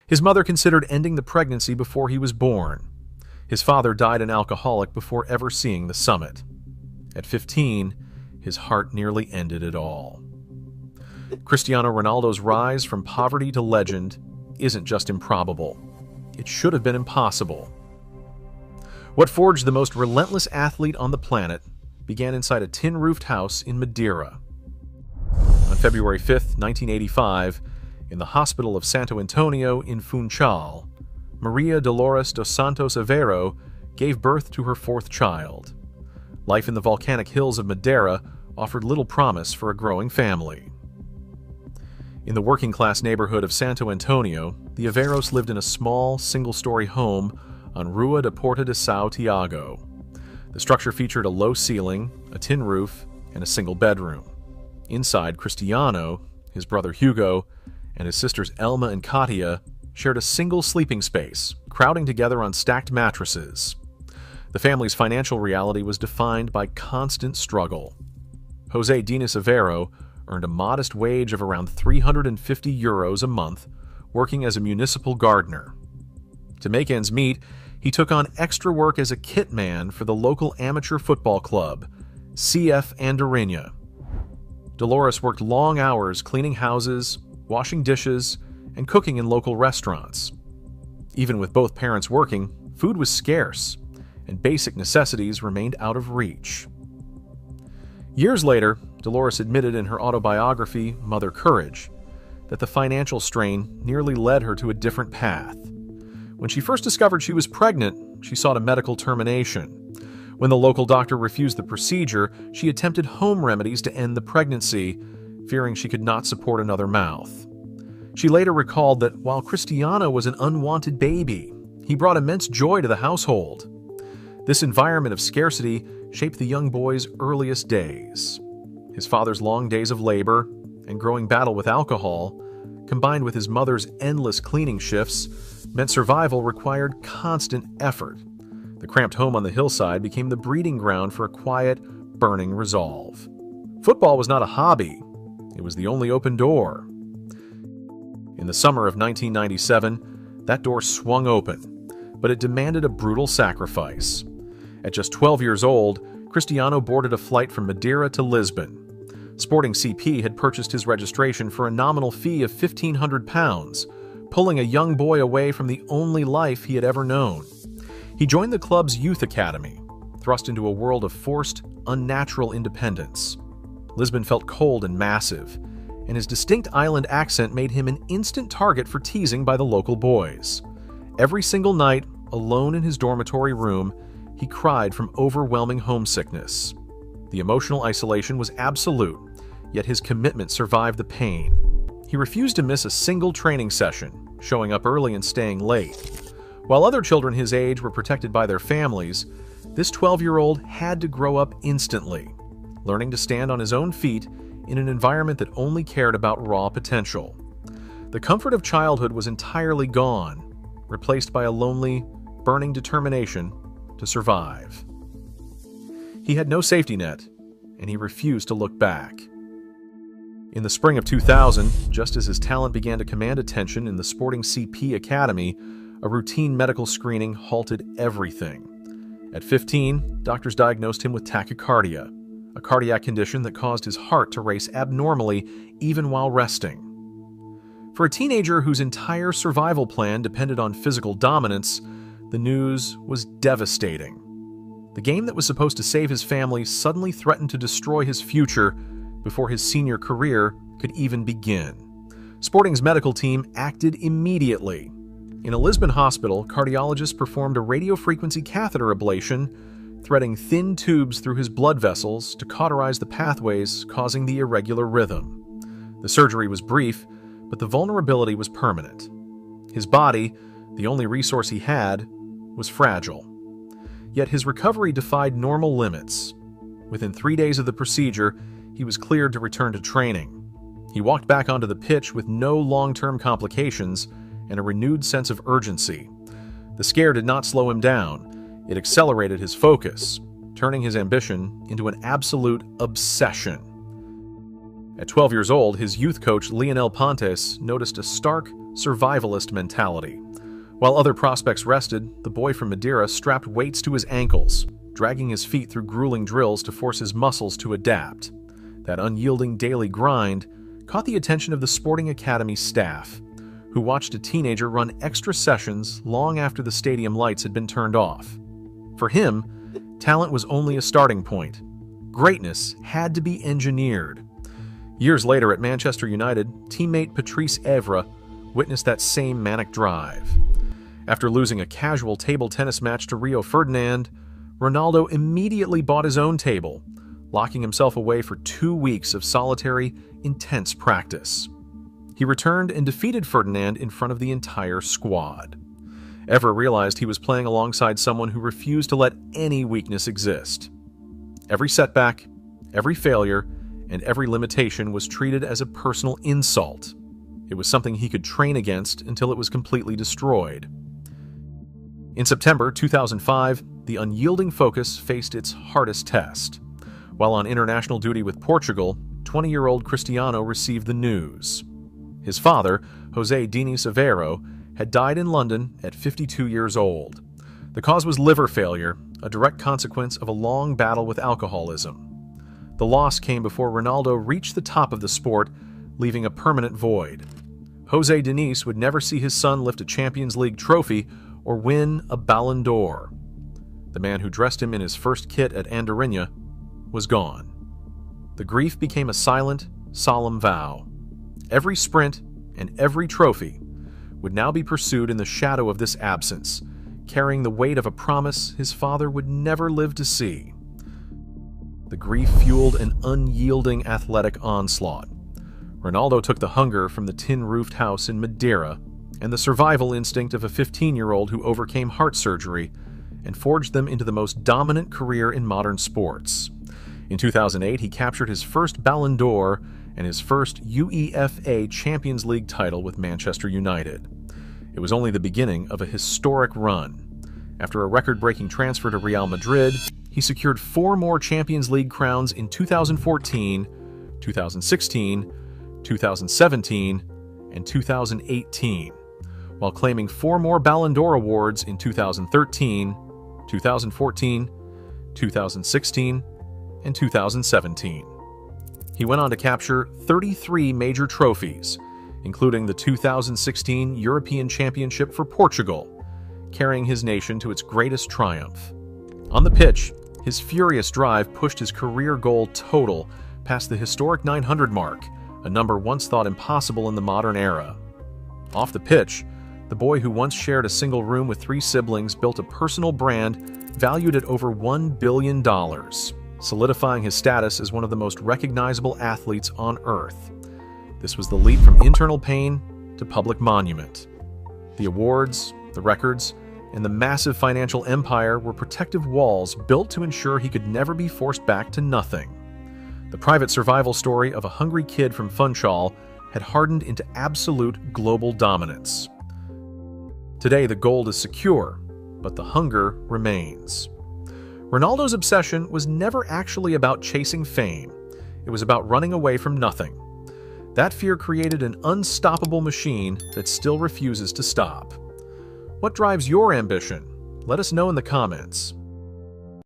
His mother considered ending the pregnancy before he was born. His father died an alcoholic before ever seeing the summit. At 15, his heart nearly ended it all. Cristiano Ronaldo's rise from poverty to legend isn't just improbable. It should have been impossible. What forged the most relentless athlete on the planet began inside a tin-roofed house in Madeira. On February 5, 1985, in the hospital of Santo Antonio in Funchal, Maria Dolores dos Santos Aveiro gave birth to her fourth child. Life in the volcanic hills of Madeira offered little promise for a growing family. In the working-class neighborhood of Santo Antonio, the Aveiros lived in a small, single-story home on Rua de Porta de São Tiago. The structure featured a low ceiling, a tin roof, and a single bedroom. Inside, Cristiano, his brother Hugo, and his sisters Elma and Katia shared a single sleeping space, crowding together on stacked mattresses. The family's financial reality was defined by constant struggle. Jose Dinis Aveiro earned a modest wage of around €350 a month, working as a municipal gardener. To make ends meet, he took on extra work as a kit man for the local amateur football club, CF Andorinha. Dolores worked long hours cleaning houses, washing dishes, and cooking in local restaurants. Even with both parents working, food was scarce, and basic necessities remained out of reach. Years later, Dolores admitted in her autobiography, Mother Courage, that the financial strain nearly led her to a different path. When she first discovered she was pregnant, she sought a medical termination. When the local doctor refused the procedure, she attempted home remedies to end the pregnancy, fearing she could not support another mouth. She later recalled that while Cristiano was an unwanted baby, he brought immense joy to the household. This environment of scarcity shaped the young boy's earliest days. His father's long days of labor and growing battle with alcohol, combined with his mother's endless cleaning shifts, meant survival required constant effort. The cramped home on the hillside became the breeding ground for a quiet, burning resolve. Football was not a hobby. It was the only open door. In the summer of 1997, that door swung open, but it demanded a brutal sacrifice. At just 12 years old, Cristiano boarded a flight from Madeira to Lisbon. Sporting CP had purchased his registration for a nominal fee of £1,500, pulling a young boy away from the only life he had ever known. He joined the club's youth academy, thrust into a world of forced, unnatural independence. Lisbon felt cold and massive, and his distinct island accent made him an instant target for teasing by the local boys. Every single night, alone in his dormitory room, he cried from overwhelming homesickness. The emotional isolation was absolute, yet his commitment survived the pain. He refused to miss a single training session, showing up early and staying late. While other children his age were protected by their families, this 12-year-old had to grow up instantly, learning to stand on his own feet in an environment that only cared about raw potential. The comfort of childhood was entirely gone, replaced by a lonely, burning determination to survive. He had no safety net, and he refused to look back. In the spring of 2000, just as his talent began to command attention in the Sporting CP Academy, a routine medical screening halted everything. At 15, doctors diagnosed him with tachycardia, a cardiac condition that caused his heart to race abnormally even while resting. For a teenager whose entire survival plan depended on physical dominance, the news was devastating. The game that was supposed to save his family suddenly threatened to destroy his future before his senior career could even begin. Sporting's medical team acted immediately. In a Lisbon hospital, cardiologists performed a radiofrequency catheter ablation, threading thin tubes through his blood vessels to cauterize the pathways causing the irregular rhythm. The surgery was brief, but the vulnerability was permanent. His body, the only resource he had, was fragile. Yet his recovery defied normal limits. Within 3 days of the procedure, he was cleared to return to training. He walked back onto the pitch with no long-term complications and a renewed sense of urgency. The scare did not slow him down. It accelerated his focus, turning his ambition into an absolute obsession. At 12 years old, his youth coach Lionel Pontes noticed a stark, survivalist mentality. While other prospects rested, the boy from Madeira strapped weights to his ankles, dragging his feet through grueling drills to force his muscles to adapt. That unyielding daily grind caught the attention of the Sporting Academy staff, who watched a teenager run extra sessions long after the stadium lights had been turned off. For him, talent was only a starting point. Greatness had to be engineered. Years later at Manchester United, teammate Patrice Evra witnessed that same manic drive. After losing a casual table tennis match to Rio Ferdinand, Ronaldo immediately bought his own table, locking himself away for 2 weeks of solitary, intense practice. He returned and defeated Ferdinand in front of the entire squad. Evra realized he was playing alongside someone who refused to let any weakness exist. Every setback, every failure, and every limitation was treated as a personal insult. It was something he could train against until it was completely destroyed. In September 2005, the unyielding focus faced its hardest test. While on international duty with Portugal, 20-year-old Cristiano received the news. His father, José Diniz Aveiro, had died in London at 52 years old. The cause was liver failure, a direct consequence of a long battle with alcoholism. The loss came before Ronaldo reached the top of the sport, leaving a permanent void. José Diniz would never see his son lift a Champions League trophy or win a Ballon d'Or. The man who dressed him in his first kit at Andorrinha was gone. The grief became a silent, solemn vow. Every sprint and every trophy would now be pursued in the shadow of this absence, carrying the weight of a promise his father would never live to see. The grief fueled an unyielding athletic onslaught. Ronaldo took the hunger from the tin-roofed house in Madeira and the survival instinct of a 15-year-old who overcame heart surgery and forged them into the most dominant career in modern sports. In 2008, he captured his first Ballon d'Or and his first UEFA Champions League title with Manchester United. It was only the beginning of a historic run. After a record-breaking transfer to Real Madrid, he secured 4 more Champions League crowns in 2014, 2016, 2017, and 2018, while claiming 4 more Ballon d'Or awards in 2013, 2014, 2016, and 2017. He went on to capture 33 major trophies, including the 2016 European Championship for Portugal, carrying his nation to its greatest triumph. On the pitch, his furious drive pushed his career goal total past the historic 900 mark, a number once thought impossible in the modern era. Off the pitch, the boy who once shared a single room with 3 siblings built a personal brand valued at over $1 billion, solidifying his status as one of the most recognizable athletes on Earth. This was the leap from internal pain to public monument. The awards, the records, and the massive financial empire were protective walls built to ensure he could never be forced back to nothing. The private survival story of a hungry kid from Funchal had hardened into absolute global dominance. Today, the gold is secure, but the hunger remains. Ronaldo's obsession was never actually about chasing fame. It was about running away from nothing. That fear created an unstoppable machine that still refuses to stop. What drives your ambition? Let us know in the comments.